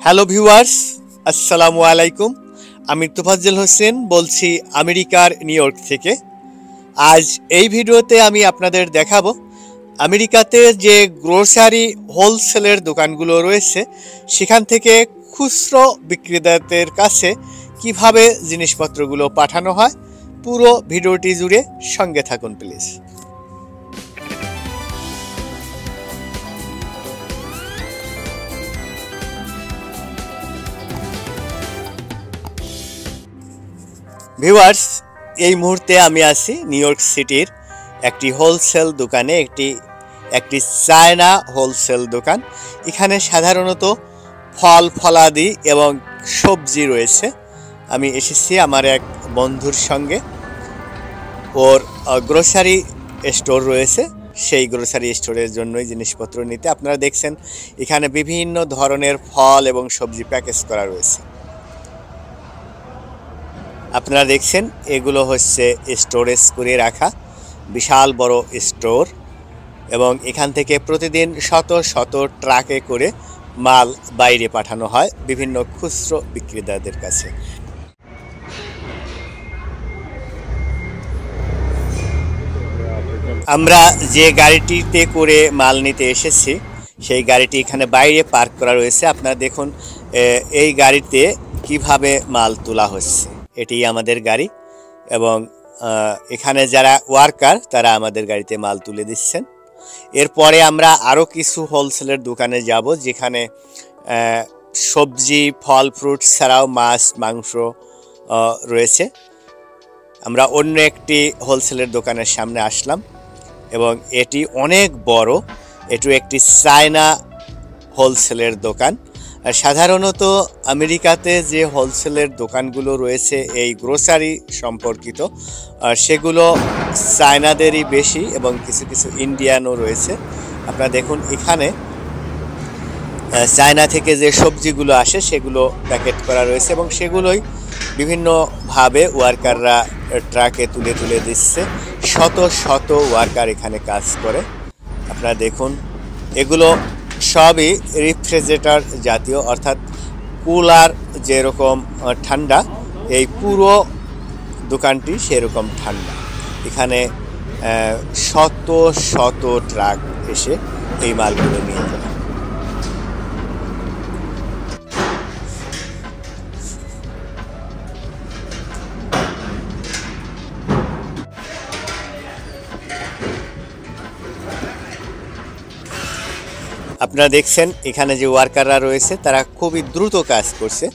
Hello viewers, আসসালামু আলাইকুম। আমি তোফাজ্জল হোসেন বলছি আমেরিকার নিউ ইয়র্ক থেকে। আজ এই ভিডিওতে আমি আপনাদের দেখাবো আমেরিকাতে যে গ্রোসারি হোলসেলের দোকানগুলো রয়েছে সেখান থেকে খুচরো বিক্রেতাদের কাছে কিভাবে জিনিসপত্রগুলো পাঠানো হয়। পুরো ভিডিওটি জুড়ে সঙ্গে থাকুন প্লিজ। ভিউয়ার্স, এই মুহূর্তে আমি আছি নিউ ইয়র্ক সিটির একটি হোলসেল দোকানে, একটি চায়না হোলসেল দোকান। এখানে সাধারণত ফল ফলাদি এবং সবজি রয়েছে। আমি এসেছি আমার এক বন্ধুর সঙ্গে, ওর গ্রোসারি স্টোর রয়েছে, সেই গ্রোসারি স্টোরের জন্যই জিনিসপত্র নিতে। আপনারা দেখছেন এখানে বিভিন্ন ধরনের ফল এবং সবজি প্যাকেজ করা রয়েছে। আপনারা দেখছেন এগুলো হচ্ছে স্টোরেজ করে রাখা বিশাল বড় স্টোর, এবং এখান থেকে প্রতিদিন শত শত ট্রাকে করে মাল বাইরে পাঠানো হয় বিভিন্ন খুচরো বিক্রেতাদের কাছে। আমরা যে গাড়িটিতে করে মাল নিতে এসেছি সেই গাড়িটি এখানে বাইরে পার্ক করা রয়েছে। আপনারা দেখুন এই গাড়িতে কিভাবে মাল তোলা হচ্ছে। এটি আমাদের গাড়ি, এবং এখানে যারা ওয়ার্কার তারা আমাদের গাড়িতে মাল তুলে দিচ্ছেন। এরপরে আমরা আরও কিছু হোলসেলের দোকানে যাব যেখানে সবজি ফল ফ্রুট ছাড়াও মাছ মাংস রয়েছে। আমরা অন্য একটি হোলসেলের দোকানের সামনে আসলাম, এবং এটি অনেক বড়। এটি একটি চায়না হোলসেলের দোকান। সাধারণত আমেরিকাতে যে হোলসেলের দোকানগুলো রয়েছে এই গ্রোসারি সম্পর্কিত, সেগুলো চায়নাদেরই বেশি, এবং কিছু কিছু ইন্ডিয়ানও রয়েছে। আপনারা দেখুন এখানে চায়না থেকে যে সবজিগুলো আসে সেগুলো প্যাকেট করা রয়েছে, এবং সেগুলোই বিভিন্নভাবে ওয়ার্কাররা ট্রাকে তুলে তুলে দিচ্ছে। শত শত ওয়ার্কার এখানে কাজ করে। আপনারা দেখুন এগুলো সবই রেফ্রিজারেটর জাতীয়, অর্থাৎ কুলার যেরকম ঠান্ডা, এই পুরো দোকানটি সেরকম ঠান্ডা। এখানে শত শত ট্রাক এসে এই মালগুলো নিয়ে যায়। আপনারা দেখছেন এখানে যে ওয়ার্কাররা রয়েছে তারা খুবই দ্রুত কাজ করছে,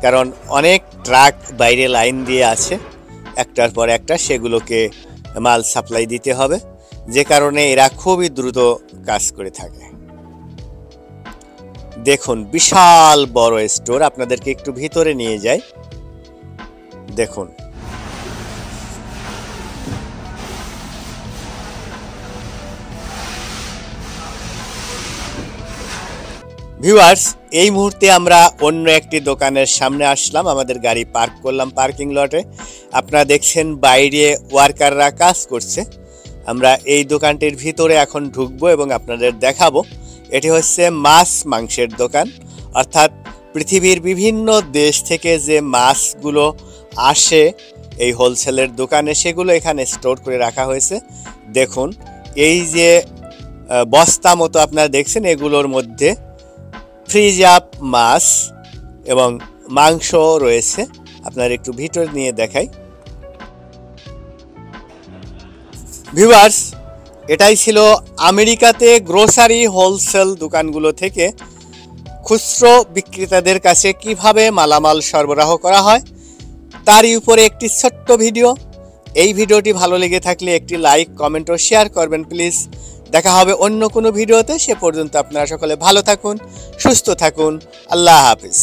কারণ অনেক ট্রাক বাইরে লাইন দিয়ে আছে একটার পর একটা, সেগুলোকে মাল সাপ্লাই দিতে হবে, যে কারণে এরা খুবই দ্রুত কাজ করে থাকে। দেখুন বিশাল বড় স্টোর। আপনাদেরকে একটু ভিতরে নিয়ে যাই। দেখুন ভিউয়ার্স, এই মুহূর্তে আমরা অন্য একটি দোকানের সামনে আসলাম, আমাদের গাড়ি পার্ক করলাম পার্কিং লটে। আপনারা দেখছেন বাইরে ওয়ার্কাররা কাজ করছে। আমরা এই দোকানটির ভিতরে এখন ঢুকবো এবং আপনাদের দেখাবো। এটি হচ্ছে মাছ মাংসের দোকান, অর্থাৎ পৃথিবীর বিভিন্ন দেশ থেকে যে মাছগুলো আসে এই হোলসেলের দোকানে সেগুলো এখানে স্টোর করে রাখা হয়েছে। দেখুন এই যে বস্তা মতো আপনারা দেখছেন, এগুলোর মধ্যে ফ্রিজ আপ মাছ এবং মাংস রয়েছে। আপনার একটু ভিতর নিয়ে দেখাই। ভিউয়ার্স, এটাই ছিল আমেরিকাতে গ্রোসারি হোলসেল দোকানগুলো থেকে খুচরো বিক্রেতাদের কাছে কিভাবে মালামাল সরবরাহ করা হয় তারই উপরে একটি ছোট্ট ভিডিও। এই ভিডিওটি ভালো লেগে থাকলে একটি লাইক কমেন্ট ও শেয়ার করবেন প্লিজ। দেখা হবে অন্য কোনো ভিডিওতে। সে পর্যন্ত আপনারা সকলে ভালো থাকুন, সুস্থ থাকুন। আল্লাহ হাফিজ।